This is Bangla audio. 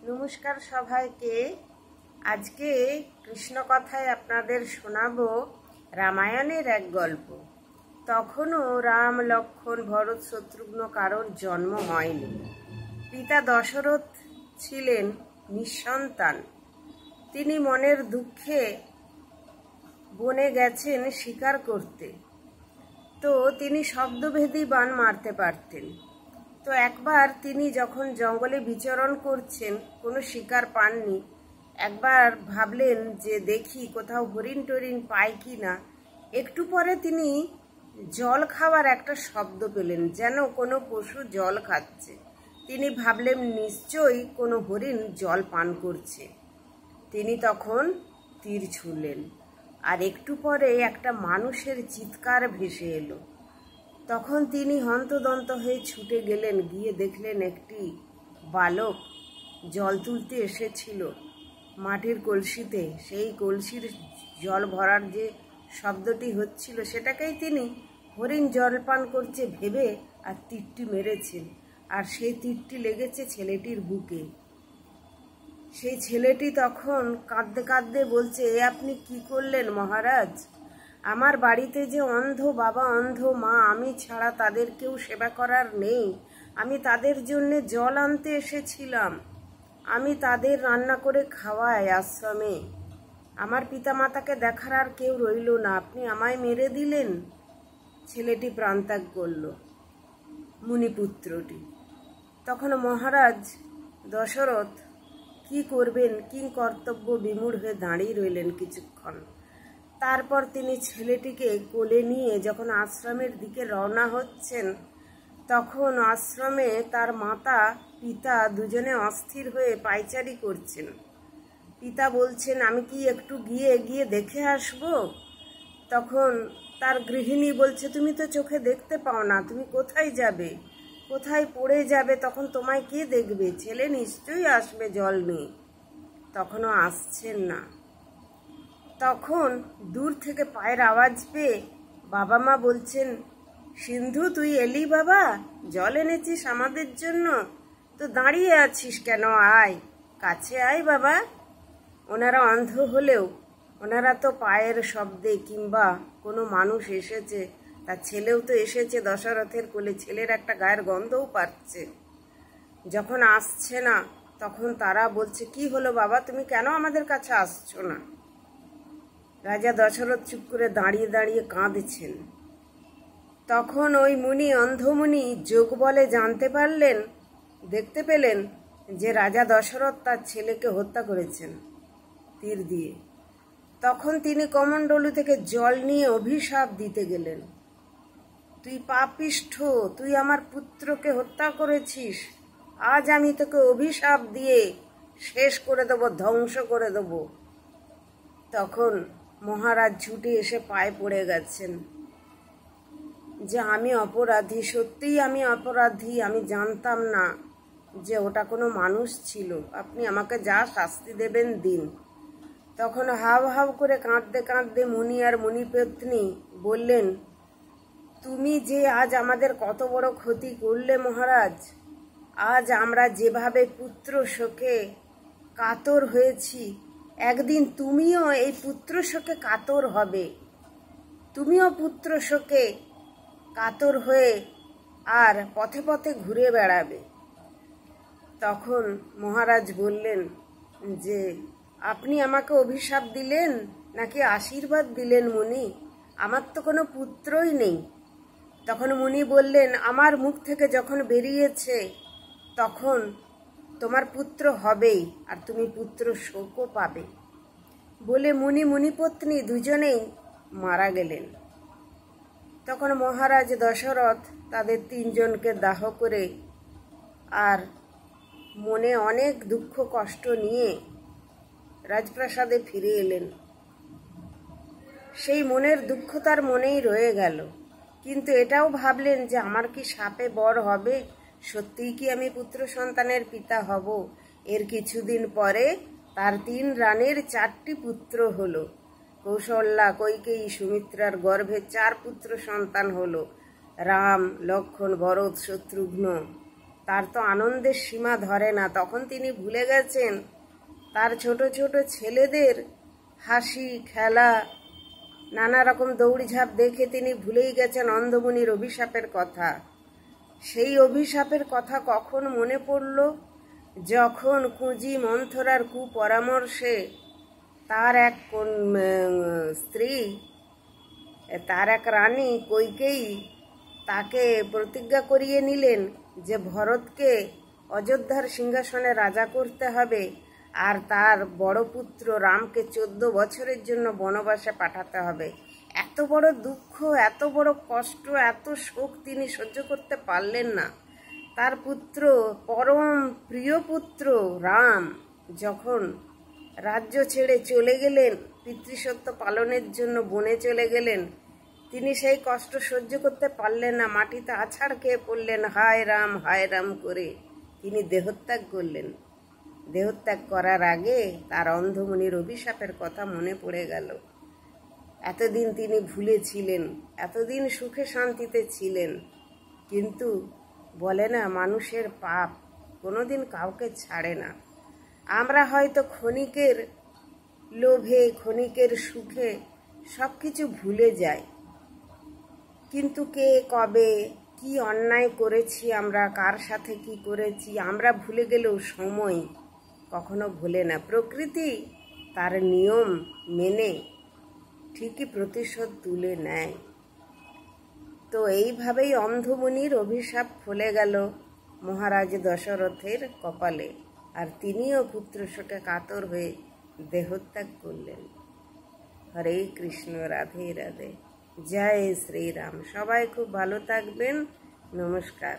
নমস্কার সবাইকে। আজকে কৃষ্ণ কথায় আপনাদের শোনাবো রামায়ণের এক গল্প। তখনও রাম, লক্ষ্মণ, ভরত, শত্রুঘ্ন কারোর জন্ম হয়নি। পিতা দশরথ ছিলেন নিঃসন্তান। তিনি মনের দুঃখে বনে গেছেন শিকার করতে। তো তিনি শব্দভেদী বাণ মারতে পারতেন। তো একবার তিনি যখন জঙ্গলে বিচরণ করছেন, কোনো শিকার পাননি। একবার ভাবলেন যে দেখি কোথাও হরিণ টরিণ পাই কি না। একটু পরে তিনি জল খাওয়ার একটা শব্দ পেলেন, যেন কোনো পশু জল খাচ্ছে। তিনি ভাবলেন নিশ্চয়ই কোনো হরিণ জল পান করছে। তিনি তখন তীর ছুঁড়লেন, আর একটু পরে একটা মানুষের চিৎকার ভেসে এলো। তখন তিনি হন্তদন্ত হয়ে ছুটে গেলেন, গিয়ে দেখলেন একটি বালক জল তুলতে এসেছিল মাটির কলসিতে। সেই কলসির জল ভরার যে শব্দটি হচ্ছিল, সেটাকেই তিনি হরিণ জল পান করছে ভেবে আর তীরটি মেরেছেন। আর সেই তীরটি লেগেছে ছেলেটির বুকে। সেই ছেলেটি তখন কাঁদতে কাঁদতে বলছে, এ আপনি কি করলেন মহারাজ? আমার বাড়িতে যে অন্ধ বাবা, অন্ধ মা, আমি ছাড়া তাদের কেউ সেবা করার নেই। আমি তাদের জন্য জল আনতে এসেছিলাম। আমি তাদের রান্না করে খাওয়াই আশ্রমে। আমার পিতামাতাকে দেখার আর কেউ রইল না, আপনি আমায় মেরে দিলেন। ছেলেটি প্রাণত্যাগ করল, মুনিপুত্রটি। তখন মহারাজ দশরথ কি করবেন, কি কর্তব্য বিমূঢ় হয়ে দাঁড়িয়ে রইলেন কিছুক্ষণ। তারপর তিনি ছেলেটিকে কোলে নিয়ে যখন আশ্রমের দিকে রওনা হচ্ছেন, তখন আশ্রমে তার মাতা পিতা দুজনে অস্থির হয়ে পায়চারি করছেন। পিতা বলছেন, আমি কি একটু গিয়ে দেখে আসব? তখন তার গৃহিণী বলছে, তুমি তো চোখে দেখতে পাও না, তুমি কোথায় যাবে, কোথায় পড়ে যাবে, তখন তোমায় কে দেখবে? ছেলে নিশ্চয়ই আসবে জল নিয়ে। তখনও আসছেন না। তখন দূর থেকে পায়ের আওয়াজ পেয়ে বাবা মা বলছেন, সিন্ধু তুই এলি বাবা, জল এনেছিস আমাদের জন্য? তো দাঁড়িয়ে আছিস কেন? আয়, কাছে আয় বাবা। ওনারা অন্ধ হলেও ওনারা তো পায়ের শব্দে কিংবা কোনো মানুষ এসেছে, তার ছেলেও তো এসেছে দশরথের কোলে, ছেলের একটা গায়ের গন্ধও পাচ্ছে। যখন আসছে না, তখন তারা বলছে, কি হলো বাবা, তুমি কেন আমাদের কাছে আসছো না? রাজা দশরথ চুপ করে দাঁড়িয়ে দাঁড়িয়ে কাঁদছেন। তখন ওই মুনি, অন্ধমুনি, যোগ বলে জানতে পারলেন, দেখতে পেলেন যে রাজা দশরথ তার ছেলেকে হত্যা করেছেন তীর দিয়ে। তখন তিনি কমণ্ডলু থেকে জল নিয়ে অভিশাপ দিতে গেলেন, তুই পাপিষ্ঠ, তুই আমার পুত্রকে হত্যা করেছিস। আজ আমি তোকে অভিশাপ দিয়ে শেষ করে দেব, ধ্বংস করে দেব। তখন মহারাজ ছুটে এসে পায়ে পড়ে গেছেন যে আমি অপরাধী, সত্যিই আমি অপরাধী, আমি জানতাম না যে ওটা কোনো মানুষ ছিল, আপনি আমাকে যা শাস্তি দেবেন দিন। তখন হাউ হাউ করে কাঁদতে কাঁদতে মুনি আর মুনিপত্নী বললেন, তুমি যে আজ আমাদের কত বড় ক্ষতি করলে মহারাজ। আজ আমরা যেভাবে পুত্র শোকে কাতর হয়েছি, একদিন তুমিও এই পুত্র শোকে কাতর হবে। তুমিও পুত্র শোকে কাতর হয়ে আর পথে পথে ঘুরে বেড়াবে। তখন মহারাজ বললেন যে আপনি আমাকে অভিশাপ দিলেন নাকি আশীর্বাদ দিলেন মুনি? আমার তো কোনো পুত্রই নেই। তখন মুনি বললেন, আমার মুখ থেকে যখন বেরিয়েছে তখন তোমার পুত্র হবেই, আর তুমি পুত্র শোকও পাবে। বলে মুনি মুনিপত্নী দুজনেই মারা গেলেন। তখন মহারাজ দশরথ তাদের তিনজনকে দাহ করে আর মনে অনেক দুঃখ কষ্ট নিয়ে রাজপ্রাসাদে ফিরে এলেন। সেই মনের দুঃখ তার মনেই রয়ে গেল, কিন্তু এটাও ভাবলেন যে আমার কি শাপে বর হবে? সত্যিই কি আমি পুত্র সন্তানের পিতা হব? এর কিছুদিন পরে তার 3 রানীর 4টি পুত্র হলো। কৌশল্যা, কৈকেয়ী, সুমিত্রার গর্ভে 4 পুত্র সন্তান হলো, রাম, লক্ষ্মণ, ভরত, শত্রুঘ্ন। তার তো আনন্দের সীমা ধরে না। তখন তিনি ভুলে গেছেন তার ছোট ছোট ছেলেদের হাসি খেলা, নানা রকম দৌড়ঝাঁপ দেখে তিনি ভুলেই গেছেন অন্ধমুনির অভিশাপের কথা। সেই অভিশাপের কথা কখন মনে পড়ল? যখন কুঁজি মন্থরার কুপরামর্শে তার এক স্ত্রী, তার এক রানী কইকেয়ী তাকে প্রতিজ্ঞা করিয়ে নিলেন যে ভরতকে অযোধ্যার সিংহাসনে রাজা করতে হবে আর তার বড় পুত্র রামকে 14 বছরের জন্য বনবাসে পাঠাতে হবে। এত বড় দুঃখ, এত বড় কষ্ট, এত শোক তিনি সহ্য করতে পারলেন না। তার পুত্র, পরম প্রিয় পুত্র রাম যখন রাজ্য ছেড়ে চলে গেলেন, পিতৃসত্য পালনের জন্য বনে চলে গেলেন, তিনি সেই কষ্ট সহ্য করতে পারলেন না। মাটিতে আছাড় খেয়ে পড়লেন, হায় রাম করে তিনি দেহত্যাগ করলেন। দেহত্যাগ করার আগে তার অন্ধমুনির অভিশাপের কথা মনে পড়ে গেল। এতদিন তিনি ভুলেছিলেন, এতদিন সুখে শান্তিতে ছিলেন, কিন্তু বলে না মানুষের পাপ কোনোদিন কাউকে ছাড়ে না। আমরা হয়তো ক্ষণিকের লোভে, ক্ষণিকের সুখে সব কিছু ভুলে যাই, কিন্তু কে কবে কি অন্যায় করেছি, আমরা কার সাথে কি করেছি আমরা ভুলে গেলেও সময় কখনো ভুলে না। প্রকৃতি তার নিয়ম মেনে ঠিকই প্রতিশোধ তুলে নেয়। তো এইভাবেই অন্ধমুনির অভিশাপ ফলে গেল মহারাজ দশরথের কপালে, আর তিনিও পুত্র শোকে কাতর হয়ে দেহত্যাগ করলেন। হরে কৃষ্ণ, রাধে রাধে, জয় শ্রীরাম। সবাই খুব ভালো থাকবেন। নমস্কার।